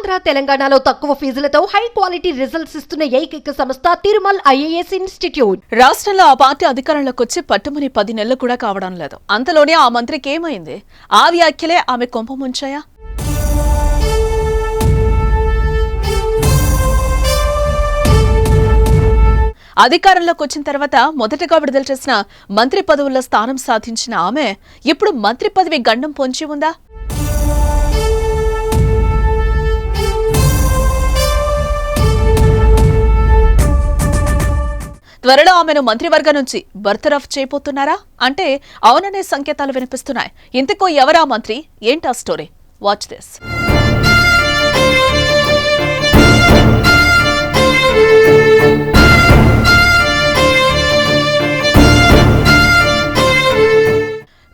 ఆంధ్ర తెలంగాణలో తక్కువ ఫీజులతో high quality results ఇస్తున్న ఏకైక సంస్థ తిరుమల్ ఐఏఎస్ ఇన్స్టిట్యూట్. రాష్ట్రంలో ఆ పార్టీ అధికారంలోకి వచ్చి పట్టుమని 10 నెలలు కూడా కావడం లేదు. అంతలోనే ఆ మంత్రికి ఏమైంది? ఆ వ్యాఖ్యలే ఆమె కొంప ముంచాయా? అధికారంలోకి వచ్చిన తర్వాత మొదటగా విడుదల చేసిన మంత్రి పదవుల్లో స్థానం సాధించిన ఆమె ఇప్పుడు మంత్రి పదవి గండం పొంచి ఉందా? త్వరలో ఆమెను మంత్రివర్గం నుంచి బర్తరఫ్ చేయబోతున్నారా అంటే అవుననే సంకేతాలు వినిపిస్తున్నాయి. ఇంతకు ఎవరా మంత్రి? ఏంటా story? Watch this.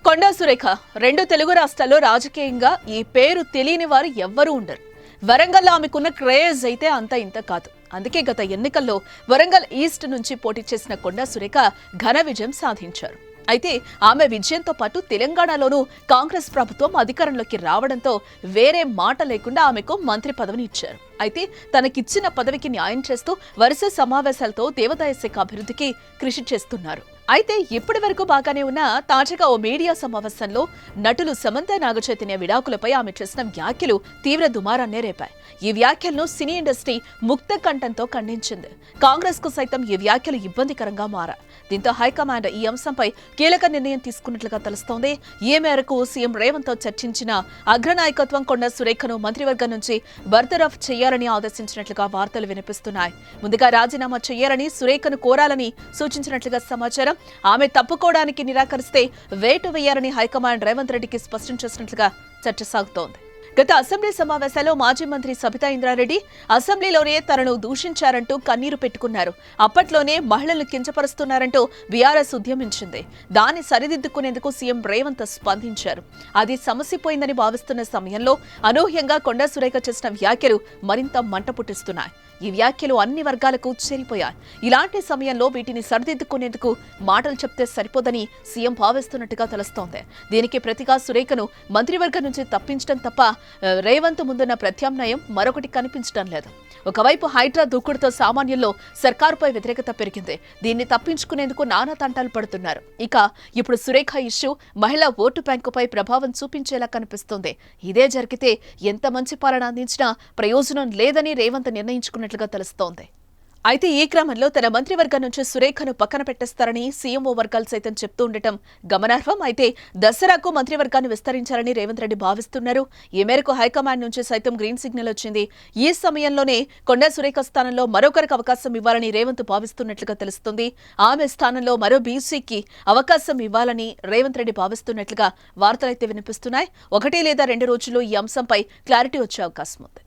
Konda Surekha 2 Telugu రాష్ట్రాల్లో రాజకీయంగా ఈ పేరు తెలియని వారు ఎవ్వరూ ఉండరు. వరంగల్లో ఆమెకున్న క్రేజ్ అయితే అంత ఇంత కాదు. అందుకే గత ఎన్నికల్లో వరంగల్ ఈస్ట్ నుంచి పోటీ చేసిన కొండా సురేఖ ఘన విజయం సాధించారు. అయితే ఆమె విజయంతో పాటు తెలంగాణలోనూ కాంగ్రెస్ ప్రభుత్వం అధికారంలోకి రావడంతో వేరే మాట లేకుండా ఆమెకు మంత్రి పదవిని ఇచ్చారు. అయితే తనకిచ్చిన పదవికి న్యాయం చేస్తూ వరుస సమావేశాలతో దేవాదాయ శాఖ అభివృద్ధికి కృషి చేస్తున్నారు. అయితే ఇప్పటి వరకు బాగానే ఉన్న తాజాగా ఓ మీడియా సమావేశంలో నటులు సమంత నాగచైతన్య విడాకులపై ఆమె చేసిన వ్యాఖ్యలు తీవ్ర దుమారాన్నే రేపాయి. ఈ వ్యాఖ్యలను సినీ ఇండస్ట్రీ ముక్త కంఠంతో ఖండించింది. కాంగ్రెస్ కు సైతం ఈ వ్యాఖ్యలు ఇబ్బందికరంగా మారా. దీంతో హైకమాండ్ ఈ అంశంపై కీలక నిర్ణయం తీసుకున్నట్లుగా తెలుస్తోంది. ఈ మేరకు సీఎం రేవంత్ తో చర్చించిన అగ్రనాయకత్వం కొండా సురేఖను మంత్రివర్గం నుంచి బర్తరఫ్ చేయాలని ఆదేశించినట్లుగా వార్తలు వినిపిస్తున్నాయి. ముందుగా రాజీనామా చేయాలని సురేఖను కోరాలని సూచించినట్లుగా సమాచారం. ఆమె తప్పుకోవడానికి నిరాకరిస్తే వేటు వేయాలని హైకమాండ్ రేవంత్ రెడ్డికి స్పష్టం చేసినట్లుగా చర్చ సాగుతోంది. గత అసెంబ్లీ సమావేశాల్లో మాజీ మంత్రి సబితా ఇంద్రారెడ్డి అసెంబ్లీలోనే తనను దూషించారంటూ కన్నీరు పెట్టుకున్నారు. అప్పట్లోనే మహిళలను కించపరుస్తున్నారంటూ బీఆర్ఎస్ ఉద్యమించింది. దాన్ని సరిదిద్దుకునేందుకు సీఎం రేవంత్ స్పందించారు. అది సమసిపోయిందని భావిస్తున్న సమయంలో అనూహ్యంగా కొండా సురేఖ చేసిన వ్యాఖ్యలు మరింత మంట పుట్టిస్తున్నాయి. ఈ వ్యాఖ్యలు అన్ని వర్గాలకు చేరిపోయాయి. ఇలాంటి సమయంలో వీటిని సరిదిద్దుకునేందుకు మాటలు చెప్తే సరిపోదని సీఎం భావిస్తున్నట్టుగా తెలుస్తోంది. దీనికి ప్రతిగా సురేఖను మంత్రివర్గం నుంచి తప్పించడం తప్ప రేవంత్ ముందున్న ప్రత్యామ్నాయం మరొకటి కనిపించడం లేదు. ఒకవైపు హైడ్రా దూకుడుతో సామాన్యుల్లో సర్కారుపై వ్యతిరేకత పెరిగింది. దీన్ని తప్పించుకునేందుకు నానా తంటాలు పడుతున్నారు. ఇక ఇప్పుడు సురేఖ ఇష్యూ మహిళా ఓటు బ్యాంకుపై ప్రభావం చూపించేలా కనిపిస్తోంది. ఇదే జరిగితే ఎంత మంచి పాలన అందించినా ప్రయోజనం లేదని రేవంత్ నిర్ణయించుకున్నట్లుగా తెలుస్తోంది. అయితే ఈ క్రమంలో తన మంత్రివర్గం నుంచి సురేఖను పక్కన పెట్టేస్తారని సీఎంఓ వర్గాలు సైతం చెప్తూ ఉండటం గమనార్హం. అయితే దసరాకు మంత్రివర్గాన్ని విస్తరించాలని రేవంత్ రెడ్డి భావిస్తున్నారు. ఈ మేరకు హైకమాండ్ నుంచి సైతం గ్రీన్ సిగ్నల్ వచ్చింది. ఈ సమయంలోనే కొండా సురేఖ స్థానంలో మరొకరికి అవకాశం ఇవ్వాలని రేవంత్ భావిస్తున్నట్లుగా తెలుస్తుంది. ఆమె స్థానంలో మరో బీసీకి అవకాశం ఇవ్వాలని రేవంత్ రెడ్డి భావిస్తున్నట్లుగా వార్తలైతే వినిపిస్తున్నాయి. 1 లేదా 2 రోజుల్లో ఈ అంశంపై క్లారిటీ వచ్చే అవకాశం ఉంది.